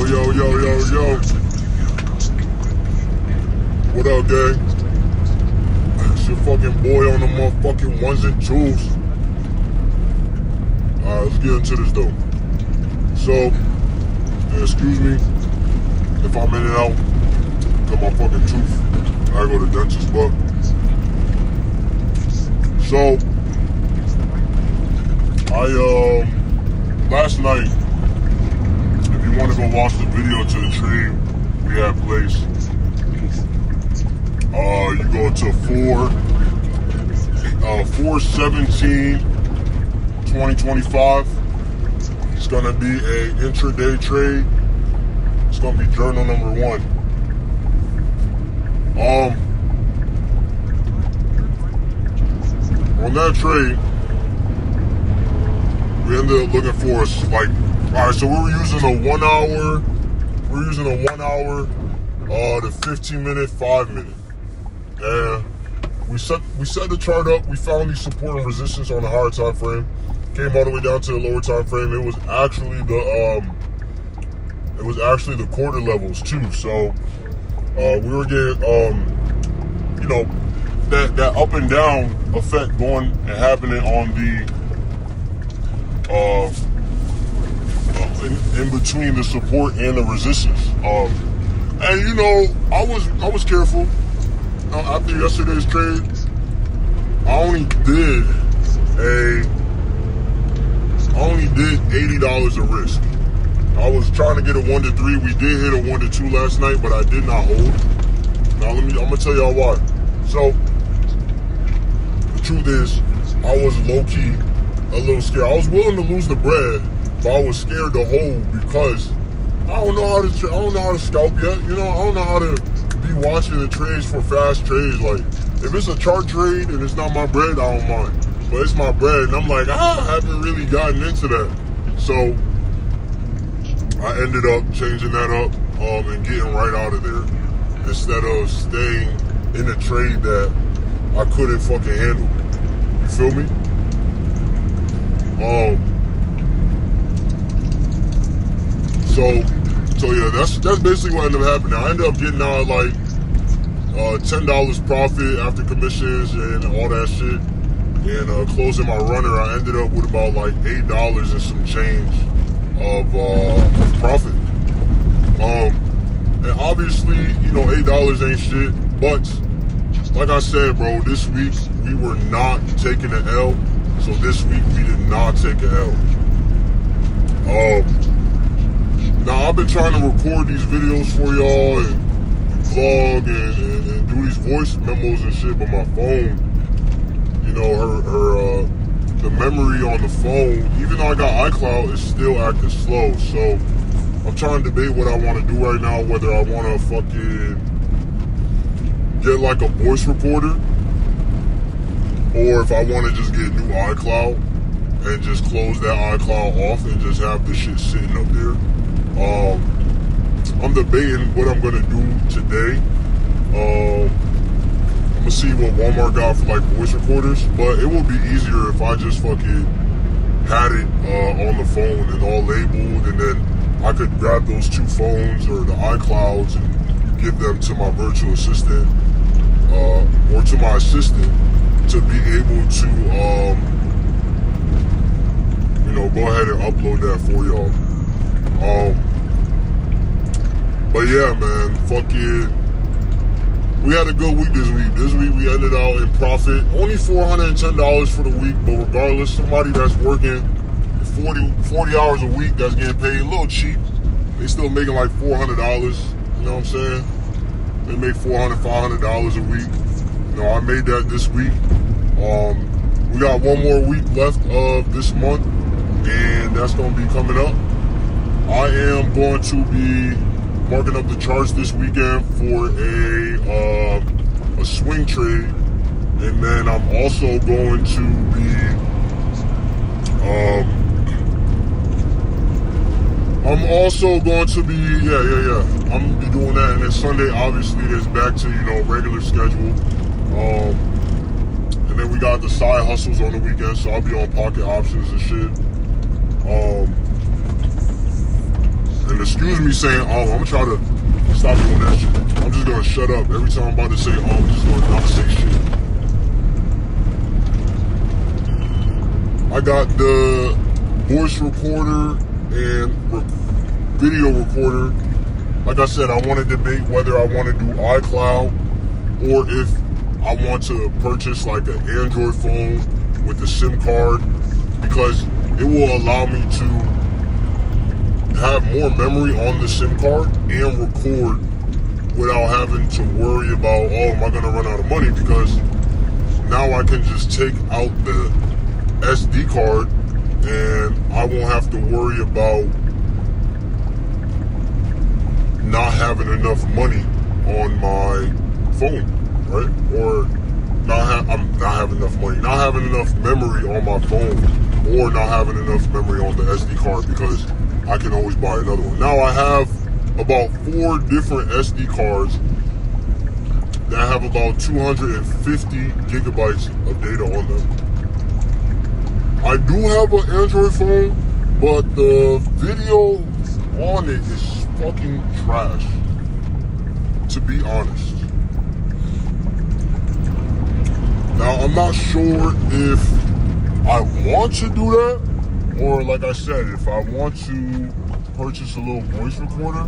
Yo. What up, gang? It's your fucking boy on the motherfucking ones and twos. Alright, let's get into this though. So, excuse me if I'm in and out. Got my fucking tooth. I go to the dentist, but. So, last night, if you want to go watch the video to the trade we had placed, you go to 4/17/2025. It's gonna be a intraday trade. It's gonna be journal number 1. On that trade, we ended up looking for alright, so we were using a 1 hour, the 15-minute, 5-minute. And we set the chart up. We found the support and resistance on the higher time frame. Came all the way down to the lower time frame. It was actually the quarter levels too. So we were getting that up and down effect going and happening on the in between the support and the resistance. And I was careful. After yesterday's trade, I only did $80 of risk. I was trying to get a 1 to 3. We did hit a 1 to 2 last night, but I did not hold. Now I'm gonna tell y'all why. So the truth is, I was low-key a little scared. I was willing to lose the bread, but I was scared to hold because I don't know how to scalp yet. I don't know how to be watching the trades for fast trades. Like, if it's a chart trade and it's not my bread, I don't mind. But it's my bread, and I'm like, I haven't really gotten into that. So I ended up changing that up and getting right out of there instead of staying in a trade that I couldn't fucking handle. You feel me? So yeah, that's basically what ended up happening. I ended up getting out like $10 profit after commissions and all that shit, and closing my runner. I ended up with about like $8 and some change of profit. And obviously, $8 ain't shit, but like I said, bro, this week we were not taking an L. So this week we did not take an L. Now I've been trying to record these videos for y'all and vlog and do these voice memos and shit, but my phone, the memory on the phone, even though I got iCloud, it's still acting slow. So I'm trying to debate what I want to do right now, whether I want to fucking get like a voice recorder, or if I want to just get a new iCloud and just close that iCloud off and just have the shit sitting up there. I'm debating what I'm gonna do today. I'm gonna see what Walmart got for like voice recorders, but it will be easier if I just fucking had it on the phone and all labeled, and then I could grab those 2 phones or the iClouds and give them to my virtual assistant or to my assistant to be able to go ahead and upload that for y'all. But yeah, man, fucking, we had a good week this week. This week we ended out in profit. Only $410 for the week, but regardless, somebody that's working 40 hours a week that's getting paid a little cheap, they still making like $400. You know what I'm saying? They make $400, $500 a week. I made that this week. We got 1 more week left of this month, and that's going to be coming up. I am going to be marking up the charts this weekend for a swing trade, and then I'm also going to be I'm gonna be doing that, and then Sunday obviously is back to regular schedule. And then we got the side hustles on the weekend, so I'll be on pocket options and shit. And excuse me saying, I'm gonna try to stop doing that shit. I'm just gonna shut up. Every time I'm about to say, I'm just gonna not say shit. I got the voice recorder and video recorder. Like I said, I want to debate whether I want to do iCloud or if I want to purchase like an Android phone with a SIM card, because it will allow me to have more memory on the SIM card and record without having to worry about, oh, am I going to run out of money? Because now I can just take out the SD card and I won't have to worry about not having enough money on my phone, right? Or I'm not having enough money, not having enough memory on my phone, or not having enough memory on the SD card, because I can always buy another one. Now I have about 4 different SD cards that have about 250 gigabytes of data on them. I do have an Android phone, but the video on it is fucking trash, to be honest. Now, I'm not sure if I want to do that, or like I said, if I want to purchase a little voice recorder,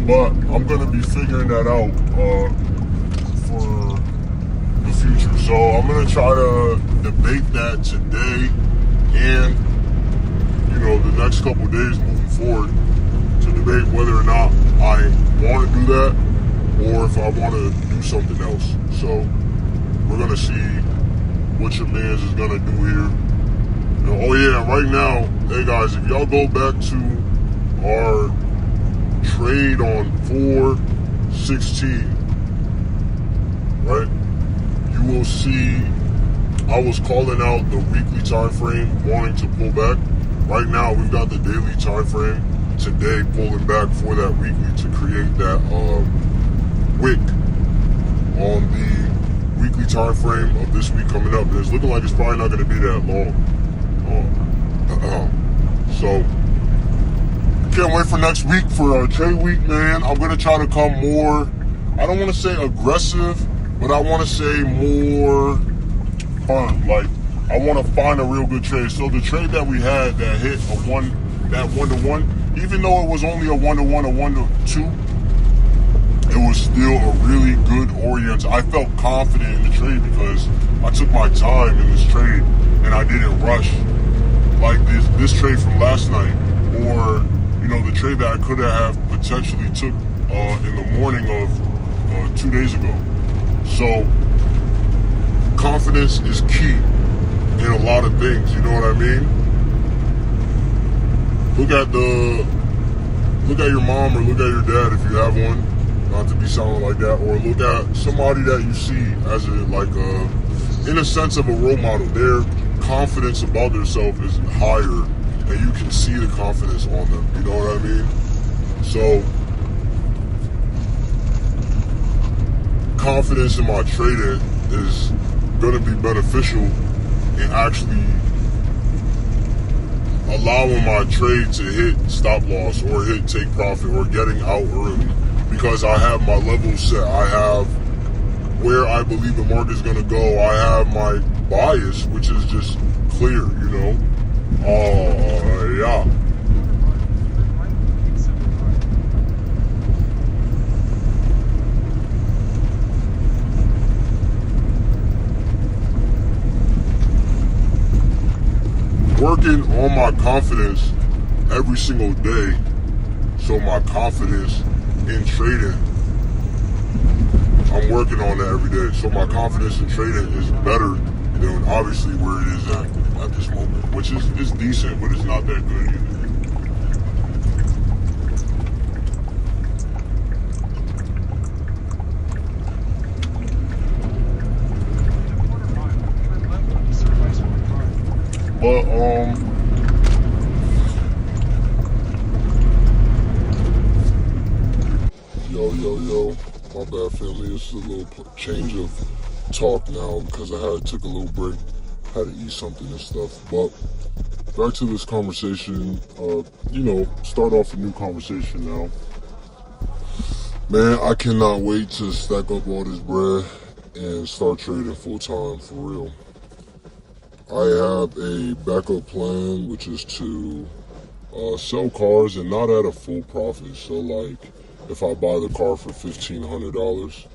but I'm gonna be figuring that out for the future. So I'm gonna try to debate that today and, you know, the next couple days moving forward, to debate whether or not I want to do that or if I want to do something else. So we're gonna see what your man's is gonna do here. And, oh yeah, right now, hey guys, if y'all go back to our trade on 4/16, right, you will see I was calling out the weekly time frame wanting to pull back. Right now we've got the daily time frame today pulling back for that weekly to create that wick on the weekly time frame of this week coming up. And it's looking like it's probably not going to be that long. So can't wait for next week for our trade week, man. I'm going to try to come more, I don't want to say aggressive, but I want to say more fun. Like, I want to find a real good trade. So the trade that we had that hit that one-to-one, even though it was only a 1-to-1, a 1-to-2, it was still a really good orient. I felt confident in the trade because I took my time in this trade and I didn't rush like this trade from last night, or, you know, the trade that I could have potentially took in the morning of 2 days ago. So confidence is key in a lot of things, you know what I mean? Look at your mom or look at your dad if you have one, not to be sounding like that, or look at somebody that you see as in a sense of a role model. Their confidence about themselves is higher, and you can see the confidence on them, you know what I mean? So confidence in my trading is going to be beneficial in actually allowing my trade to hit stop loss or hit take profit or getting out early, because I have my levels set. I have where I believe the market is going to go. I have my bias, which is just clear, you know. Yeah. Working on my confidence every single day, so my confidence in trading, I'm working on that every day, so my confidence in trading is better than obviously where it is at this moment, which is decent, but it's not that good either. But yo, my bad family. It's a little change of talk now because I took a little break, had to eat something and stuff. But back to this conversation. Start off a new conversation now. Man, I cannot wait to stack up all this bread and start trading full time for real. I have a backup plan, which is to sell cars and not at a full profit. So like, if I buy the car for $1,500,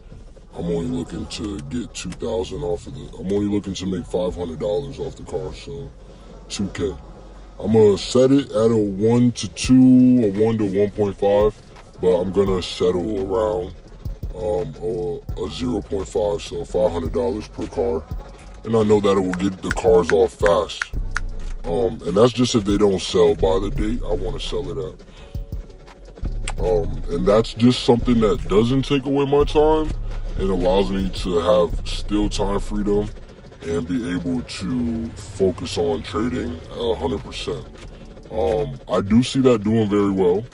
I'm only looking to get $2,000 off of it. I'm only looking to make $500 off the car, so $2K. I'm gonna set it at a 1 to 2 or 1 to 1.5, but I'm gonna settle around a 0.5, so $500 per car. And I know that it will get the cars off fast. And that's just if they don't sell by the date I want to sell it at. And that's just something that doesn't take away my time. It allows me to have still time freedom and be able to focus on trading 100%. I do see that doing very well.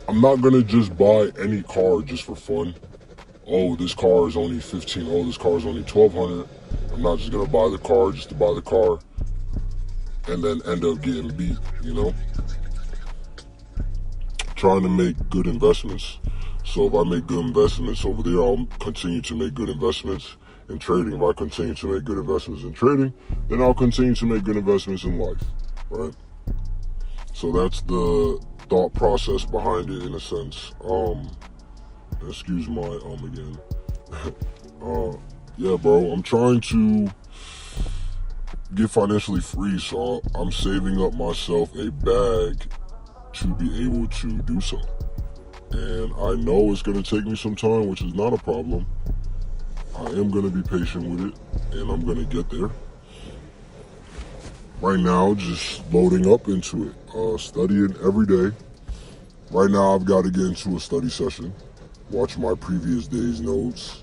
I'm not gonna just buy any car just for fun. Oh, this car is only $1,500. Oh, this car is only $1,200. I'm not just gonna buy the car just to buy the car and then end up getting beat, Trying to make good investments. So if I make good investments over there, I'll continue to make good investments in trading. If I continue to make good investments in trading, then I'll continue to make good investments in life, right? So that's the thought process behind it in a sense. Excuse my again. Yeah, bro, I'm trying to get financially free, so I'm saving up myself a bag to be able to do so. And I know it's going to take me some time, which is not a problem. I am going to be patient with it, and I'm going to get there. Right now, just loading up into it, studying every day. Right now, I've got to get into a study session, watch my previous day's notes.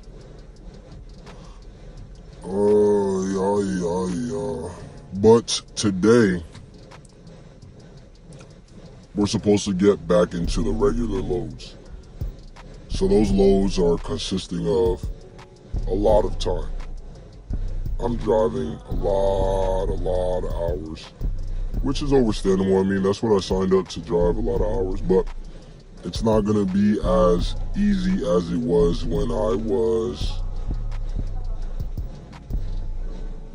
But today, we're supposed to get back into the regular loads. So those loads are consisting of a lot of time. I'm driving a lot of hours, which is understandable. I mean, that's what I signed up to drive, a lot of hours, but it's not going to be as easy as it was when I was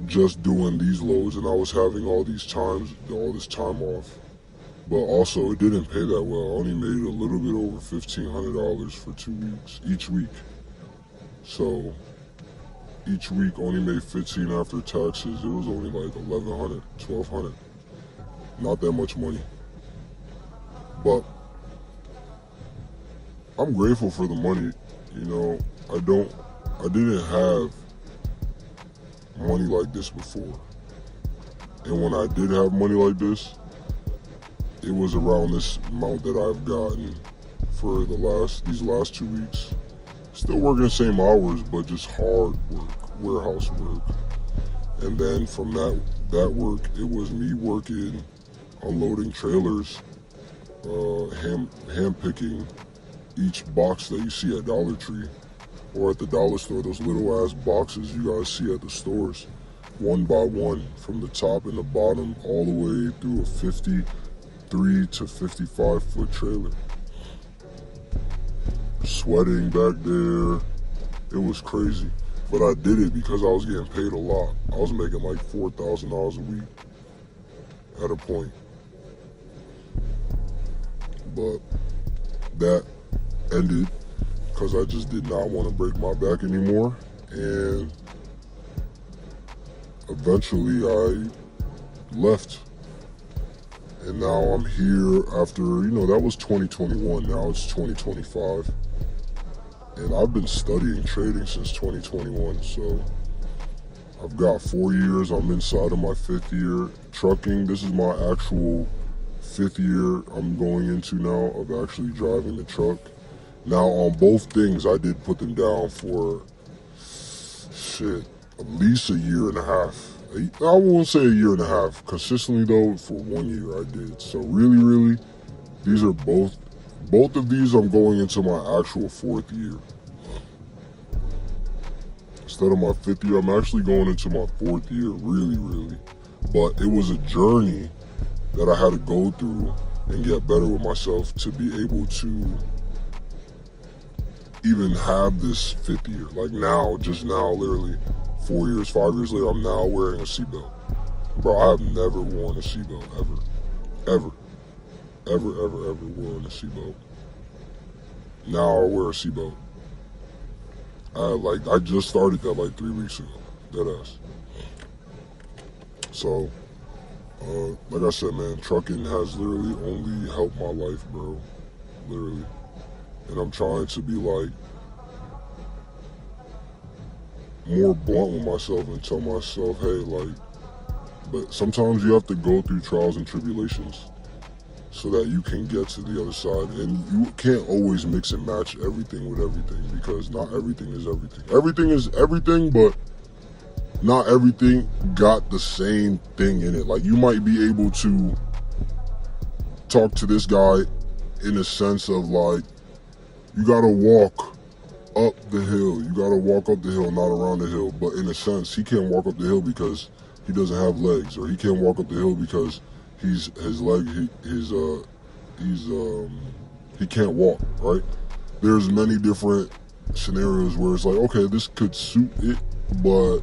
just doing these loads and I was having all this time off. But also, it didn't pay that well. I only made a little bit over $1,500 for 2 weeks, each week. So each week only made $1,500 after taxes. It was only like $1,100, $1,200. Not that much money. But I'm grateful for the money. I didn't have money like this before. And when I did have money like this, it was around this amount that I've gotten for these last 2 weeks. Still working the same hours, but just hard work, warehouse work. And then from that work, it was me working, unloading trailers, hand picking each box that you see at Dollar Tree or at the dollar store, those little ass boxes you guys see at the stores, one by one, from the top and the bottom, all the way through a 53 to 55 foot trailer. Sweating back there, it was crazy. But I did it because I was getting paid a lot. I was making like $4,000 a week at a point. But that ended because I just did not want to break my back anymore. And eventually I left. And now I'm here after, that was 2021. Now it's 2025. And I've been studying trading since 2021. So I've got 4 years. I'm inside of my 5th year. Trucking, this is my actual 5th year I'm going into now of actually driving the truck. Now on both things, I did put them down for, at least a year and a half. I won't say a year and a half. Consistently though, for 1 year I did. So really, these are both of these I'm going into my actual 4th year. Instead of my 5th year, I'm actually going into my 4th year, really. but it was a journey that I had to go through and get better with myself to be able to even have this 5th year. Like now, just now, literally 4 years, 5 years later, I'm now wearing a seatbelt. Bro, I have never worn a seatbelt ever worn a seatbelt. Now I wear a seatbelt. I just started that like 3 weeks ago, deadass. So, like I said, man, trucking has literally only helped my life, bro. Literally. And I'm trying to be like more blunt with myself and tell myself, hey, like, but sometimes you have to go through trials and tribulations so that you can get to the other side. And you can't always mix and match everything with everything, because not everything is everything. Everything is everything, but not everything got the same thing in it. Like, you might be able to talk to this guy in a sense of like, you gotta walk up the hill. You gotta walk up the hill, not around the hill. But in a sense, he can't walk up the hill because he doesn't have legs, or he can't walk up the hill because he can't walk, right? There's many different scenarios where it's like, okay, this could suit it, but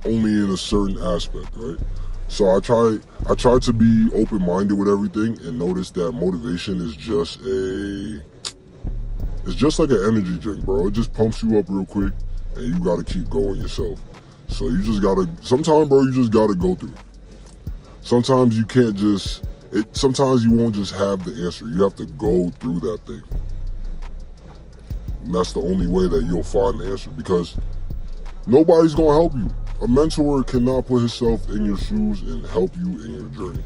only in a certain aspect, right? So I try to be open-minded with everything and notice that motivation is just it's just like an energy drink, bro. It just pumps you up real quick, and you gotta keep going yourself. So you just gotta, sometimes, bro, you just gotta go through. Sometimes you can't just, sometimes you won't just have the answer. You have to go through that thing. And that's the only way that you'll find the answer, because nobody's gonna help you. A mentor cannot put himself in your shoes and help you in your journey.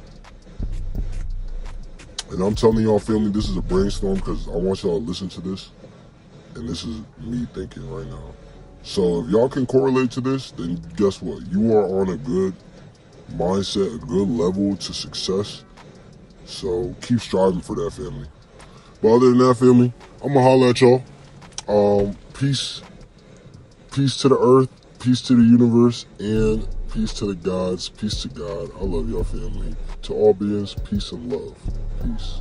And I'm telling y'all, family, this is a brainstorm because I want y'all to listen to this. And this is me thinking right now. So if y'all can correlate to this, then guess what? You are on a good mindset, a good level to success. So keep striving for that, family. But other than that, family, I'm going to holler at y'all. Peace. Peace to the earth. Peace to the universe. And peace to the gods. Peace to God. I love y'all, family. To all beings, peace and love. Peace.